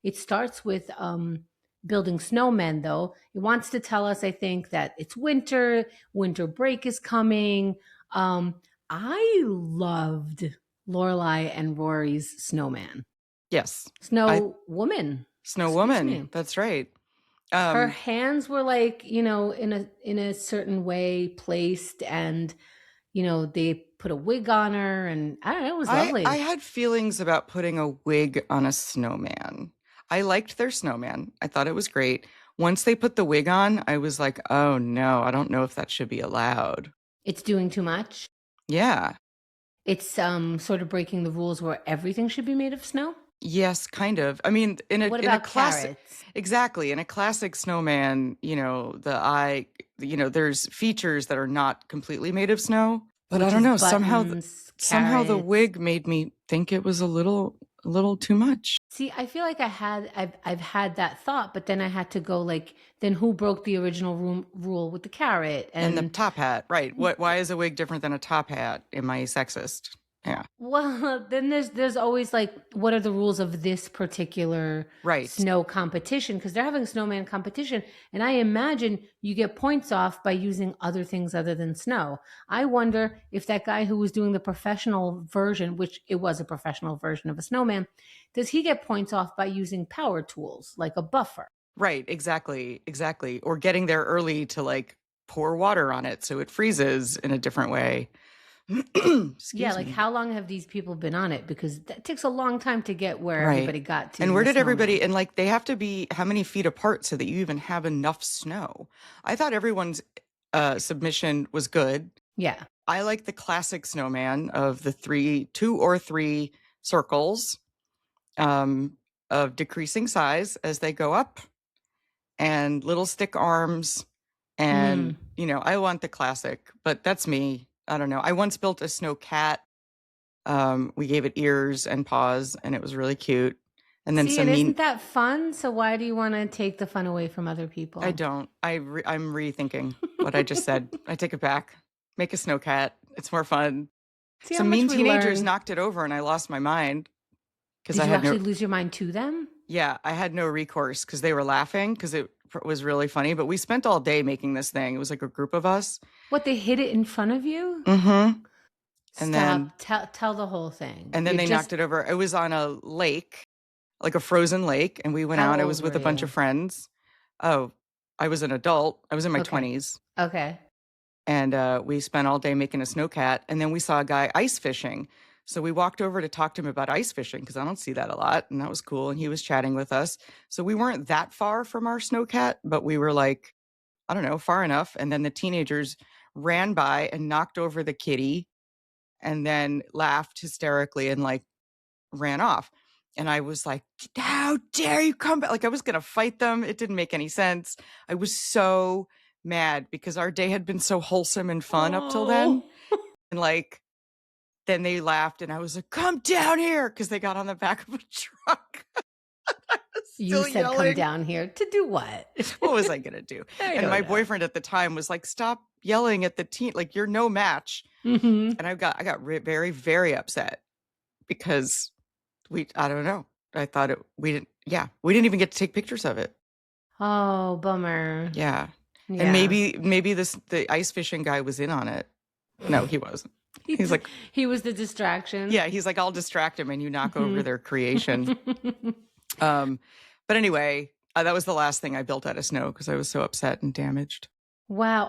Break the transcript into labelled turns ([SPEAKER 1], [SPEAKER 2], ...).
[SPEAKER 1] It starts with building snowmen, though. It wants to tell us, I think, that it's winter, winter break is coming. I loved Lorelai and Rory's snowman.
[SPEAKER 2] Yes. I
[SPEAKER 1] Snow woman.
[SPEAKER 2] Snow
[SPEAKER 1] Excuse
[SPEAKER 2] Woman.
[SPEAKER 1] me.
[SPEAKER 2] That's right.
[SPEAKER 1] Her
[SPEAKER 2] Um,
[SPEAKER 1] hands were like, in a certain way placed, and they put a wig on her, and I don't know, it was
[SPEAKER 2] I
[SPEAKER 1] lovely.
[SPEAKER 2] had feelings about putting a wig on a snowman. I liked their snowman. I thought it was great. Once they put the wig on, I was like, oh no, I don't know if that should be allowed.
[SPEAKER 1] It's doing too much.
[SPEAKER 2] Yeah.
[SPEAKER 1] It's sort of breaking the rules where everything should be made of snow.
[SPEAKER 2] Yes, kind of. I mean,
[SPEAKER 1] What
[SPEAKER 2] in a
[SPEAKER 1] about
[SPEAKER 2] classic,
[SPEAKER 1] carrots?
[SPEAKER 2] exactly, in a classic snowman, the eye, there's features that are not completely made of snow, but I
[SPEAKER 1] Which
[SPEAKER 2] don't
[SPEAKER 1] is
[SPEAKER 2] know,
[SPEAKER 1] buttons,
[SPEAKER 2] somehow the
[SPEAKER 1] carrots.
[SPEAKER 2] wig made me think it was a little too much.
[SPEAKER 1] See, I feel like I've had that thought, but then I had to go like, then who broke the original rule with the carrot?
[SPEAKER 2] And the
[SPEAKER 1] And
[SPEAKER 2] top hat, right? Why is a wig different than a top hat? Am I sexist? Yeah.
[SPEAKER 1] well, then there's always like, what are the rules of this particular
[SPEAKER 2] Right.
[SPEAKER 1] snow competition? Because they're having a snowman competition, and I imagine you get points off by using other things other than snow. I wonder if that guy who was doing the professional version, which it was a professional version of a snowman, does he get points off by using power tools like a buffer?
[SPEAKER 2] Right, exactly, exactly. Or getting there early to like pour water on it so it freezes in a different way.
[SPEAKER 1] Yeah,
[SPEAKER 2] Excuse
[SPEAKER 1] like
[SPEAKER 2] me.
[SPEAKER 1] how long have these people been on it? Because that takes a long time to get where
[SPEAKER 2] Right.
[SPEAKER 1] everybody got to
[SPEAKER 2] And
[SPEAKER 1] in
[SPEAKER 2] where
[SPEAKER 1] the
[SPEAKER 2] did everybody,
[SPEAKER 1] snowman.
[SPEAKER 2] and like they have to be how many feet apart so that you even have enough snow? I thought everyone's submission was good.
[SPEAKER 1] Yeah.
[SPEAKER 2] I like the classic snowman of the two or three circles um, of decreasing size as they go up and little stick arms. And,
[SPEAKER 1] Mm.
[SPEAKER 2] I want the classic, but that's me. I don't know. I once built a snow cat. We gave it ears and paws, and it was really cute. And then
[SPEAKER 1] See, and
[SPEAKER 2] some mean.
[SPEAKER 1] isn't that fun? So why do you want to take the fun away from other
[SPEAKER 2] I
[SPEAKER 1] people?
[SPEAKER 2] don't. I'm rethinking what I just said. I take it back. Make a snow cat. It's more fun.
[SPEAKER 1] See how
[SPEAKER 2] Some
[SPEAKER 1] much
[SPEAKER 2] mean
[SPEAKER 1] we
[SPEAKER 2] teenagers
[SPEAKER 1] learn.
[SPEAKER 2] knocked it over, and I lost my mind because
[SPEAKER 1] Did
[SPEAKER 2] I
[SPEAKER 1] you
[SPEAKER 2] had no.
[SPEAKER 1] actually lose your mind to them?
[SPEAKER 2] Yeah, I had no recourse because they were laughing because it was really funny. But we spent all day making this thing. It was like a group of us.
[SPEAKER 1] What, they hid it in front of you?
[SPEAKER 2] Mm-hmm. And then
[SPEAKER 1] Stop. Tell the whole thing.
[SPEAKER 2] and then
[SPEAKER 1] You're
[SPEAKER 2] they
[SPEAKER 1] just,
[SPEAKER 2] knocked it over. It was on a lake, like a frozen lake, and we went
[SPEAKER 1] how
[SPEAKER 2] out. I
[SPEAKER 1] old
[SPEAKER 2] was with
[SPEAKER 1] were
[SPEAKER 2] a bunch of
[SPEAKER 1] you?
[SPEAKER 2] friends. Oh, I was an adult. I was in my
[SPEAKER 1] Okay.
[SPEAKER 2] 20s.
[SPEAKER 1] Okay.
[SPEAKER 2] And we spent all day making a snowcat. And then we saw a guy ice fishing. So we walked over to talk to him about ice fishing because I don't see that a lot. And that was cool. And he was chatting with us. So we weren't that far from our snowcat, but we were like, I don't know, far enough. And then the teenagers ran by and knocked over the kitty and then laughed hysterically and like ran off. And I was like, how dare you come back? Like I was going to fight them. It didn't make any sense. I was so mad because our day had been so wholesome and fun up till then.
[SPEAKER 1] Oh.
[SPEAKER 2] And like, then they laughed and I was like, come down here. Cause they got on the back of a truck. I was
[SPEAKER 1] You
[SPEAKER 2] still
[SPEAKER 1] said come
[SPEAKER 2] yelling.
[SPEAKER 1] down here to do what?
[SPEAKER 2] What was I going to do?
[SPEAKER 1] I
[SPEAKER 2] And
[SPEAKER 1] don't
[SPEAKER 2] my
[SPEAKER 1] know.
[SPEAKER 2] boyfriend at the time was like, stop yelling at the teen. Like you're no match.
[SPEAKER 1] Hmm.
[SPEAKER 2] And I got very, very upset because I don't know. I thought we didn't even get to take pictures of it.
[SPEAKER 1] Oh, bummer.
[SPEAKER 2] Yeah. And
[SPEAKER 1] Yeah.
[SPEAKER 2] maybe the ice fishing guy was in on it. No, he wasn't. He's like,
[SPEAKER 1] He was the distraction.
[SPEAKER 2] yeah, he's like, I'll distract him and you knock over
[SPEAKER 1] Mhm.
[SPEAKER 2] their creation. Um, but anyway, that was the last thing I built out of snow because I was so upset and damaged.
[SPEAKER 1] Wow.